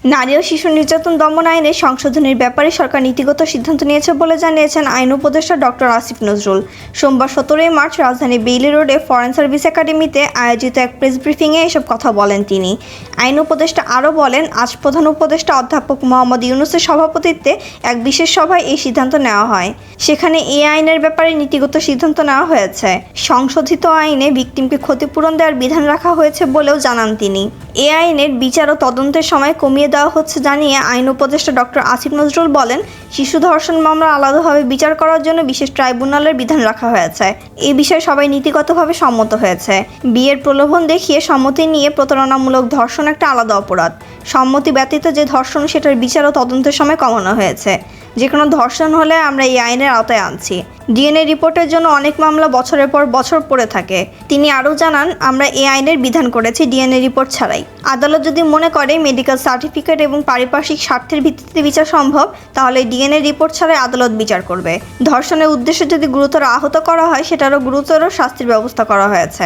নারী ও শিশু নির্যাতন দমন আইনে সংশোধনের ব্যাপারে সরকার নীতিগত সিদ্ধান্ত নিয়েছে বলে জানিয়েছেন আইন উপদেষ্টা ডক্টর আসিফ নজরুল। সোমবার 17 মার্চ রাজধানীর বেইলি রোডে ফরেন সার্ভিস একাডেমিতে আয়োজিত এক প্রেস ব্রিফিংয়ে এসব কথা বলেন তিনি। আইন উপদেষ্টা আরও বলেন, আজ প্রধান উপদেষ্টা অধ্যাপক মোহাম্মদ ইউনূসের সভাপতিত্বে এক বিশেষ সভায় এই সিদ্ধান্ত নেওয়া হয়। সেখানে এই আইনের ব্যাপারে নীতিগত সিদ্ধান্ত নেওয়া হয়েছে। সংশোধিত আইনে ভিকটিমকে ক্ষতিপূরণ দেওয়ার বিধান রাখা হয়েছে বলেও জানান তিনি। এ আইনের বিচার ও তদন্তের সময় কমিয়ে দেওয়া হচ্ছে জানিয়ে আইন উপদেষ্টা ডক্টর আসিফ নজরুল বলেন, শিশু ধর্ষণ মামলা আলাদাভাবে বিচার করার জন্য বিশেষ ট্রাইব্যুনালের বিধান রাখা হয়েছে। এই বিষয়ে সবাই নীতিগতভাবে সম্মত হয়েছে। বিয়ের প্রলোভন দেখিয়ে সম্মতি নিয়ে প্রতারণামূলক ধর্ষণ একটা আলাদা অপরাধ। সম্মতি ব্যতীত যে ধর্ষণ, সেটার বিচার ও তদন্তের সময় কমানো হয়েছে। যে কোনো ধর্ষণ হলে আমরা এই আইনের আওতায় আনছি। ডিএনএ রিপোর্টের জন্য অনেক মামলা বছরের পর বছর পড়ে থাকে। তিনি আরও জানান, আমরা এই আইনের বিধান করেছি ডিএনএ রিপোর্ট ছাড়াই। আদালত যদি মনে করে মেডিকেল সার্টিফিকেট এবং পারিপার্শ্বিক স্বার্থের ভিত্তিতে বিচার সম্ভব, তাহলে ডিএনএ রিপোর্ট ছাড়াই আদালত বিচার করবে। ধর্ষণের উদ্দেশ্যে যদি গুরুতর আহত করা হয়, সেটারও গুরুতর শাস্তির ব্যবস্থা করা হয়েছে।